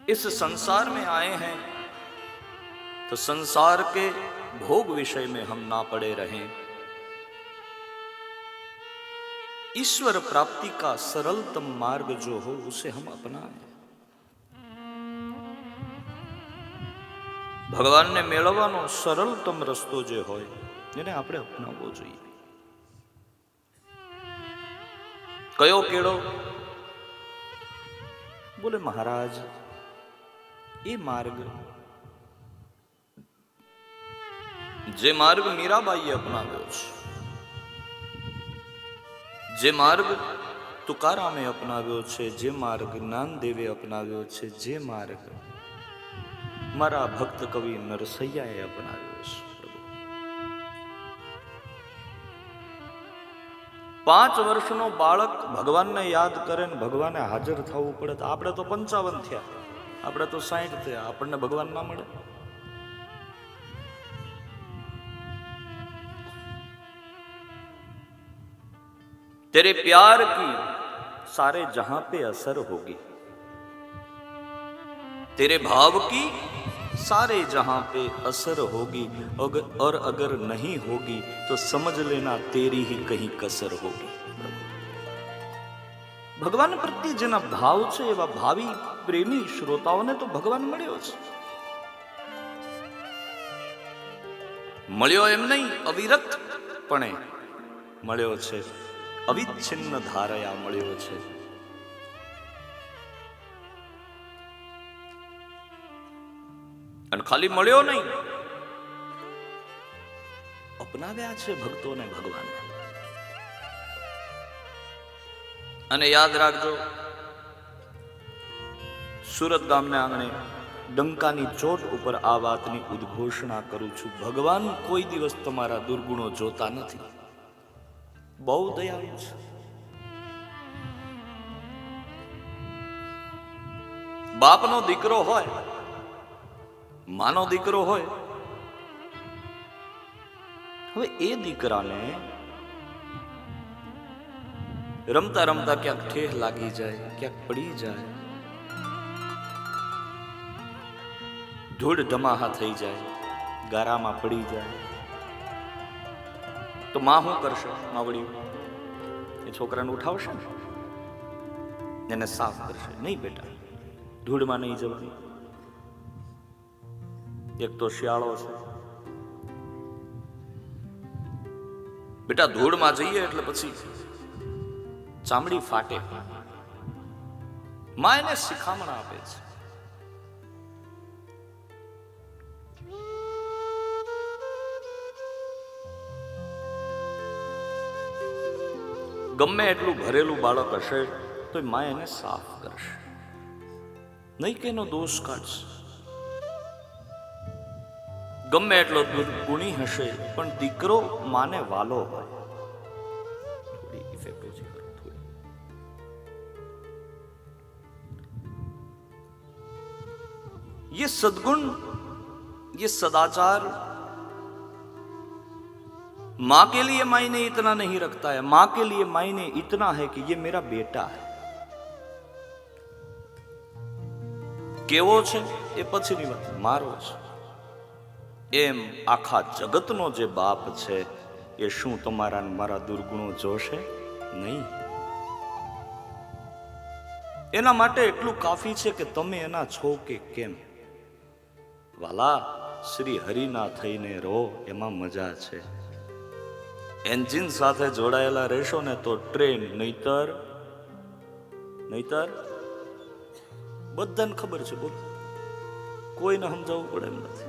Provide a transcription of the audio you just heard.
इस संसार में आए हैं तो संसार के भोग विषय में हम ना पड़े रहें। ईश्वर प्राप्ति का सरलतम मार्ग जो हो उसे हम अपनाएं। ભગવાનને મેળવવાનો સરળતમ રસ્તો જે હોય એને આપણે અપનાવવો જોઈએ. કયો કેળો? બોલે મહારાજ એ માર્ગ જે માર્ગ મીરાબાઈએ અપનાવ્યો છે, જે માર્ગ તુકારામે અપનાવ્યો છે, જે માર્ગ જ્ઞાનદેવે અપનાવ્યો છે, જે માર્ગ મારા ભક્ત કવિ નરસૈયાએ અપનાવ્યો છે. 5 વર્ષનો બાળક ભગવાનને યાદ કરે ને ભગવાને હાજર થવું પડે તો આપણે તો 55 થયા, આપણે તો 60 થયા, આપણને ભગવાન ના મળે? तेरे प्यार की सारे जहां पे असर होगी, तेरे भाव की सारे जहां पे असर होगी, और अगर नहीं होगी तो समझ लेना तेरी ही कहीं कसर होगी. ભગવાન પ્રત્યે જેના ભાવ છે એવા ભાવી પ્રેમી શ્રોતાઓને તો ભગવાન મળ્યો છે. મળ્યો એમ નહીં, અવિરતપણે મળ્યો છે, અવિચ્છિન્ન ધારયા મળ્યો છે. અને ખાલી મળ્યો નહીં, અપનાવ્યા છે ભક્તોને ભગવાન. અને યાદ રાખજો, સુરત ગામના આંગણે ડંકાની ચોટ ઉપર આ વાતની ઉદ્ઘોષણા કરું છું. ભગવાન કોઈ દિવસ તમારા દુર્ગુણો જોતા નથી. બહુ દયાળુ છે. બાપનો દીકરો હોય, માનો દીકરો હોય, હવે એ દીકરાને રમતા રમતા ક્યાંક ઠેહ લાગી જાય, ક્યાંક પડી જાય, ધૂળ ધમાહા થઈ જાય, ગારામાં પડી જાય, તો માં શું કરશે? માવડી એ છોકરાને ઉઠાવશે ને, એને સાફ કરશે. નહીં બેટા, ધૂળમાં નહીં જવાનું. એક તો શિયાળો છે બેટા, ધૂળમાં જઈએ એટલે પછી ચામડી ફાટે. માં એને શિખામણ આપે છે. ગમે એટલું ભરેલું બાળક હશે તો માં એને સાફ કરશે, નહીં કે એનો દોષ કાઢશે. ગમે એટલો દુર્ગુણી હશે પણ દીકરો માને વાલો હોય. થોડી ઇફેક્ટ ઓછી કરો, થોડી. ये सद्गुण, ये सदाचार मां के लिए मायने इतना नहीं रखता है. मां के लिए मायने इतना है कि ये मेरा बेटा है. કેવો છે એ પછીની વાત, મારો છે. એમ આખા જગતનો જે બાપ છે એ શું તમારા મારા દુર્ગુણો જોશે? નહીં. એના માટે એટલું કાફી છે કે તમે એના છો કે કેમ. વાલા, શ્રી હરિના થઈને રહો, એમાં મજા છે. એન્જિન સાથે જોડાયેલા રહેશો ને તો ટ્રેન, નહીતર બધાને ખબર છે. બોલો, કોઈને સમજાવવું પડે એમ નથી.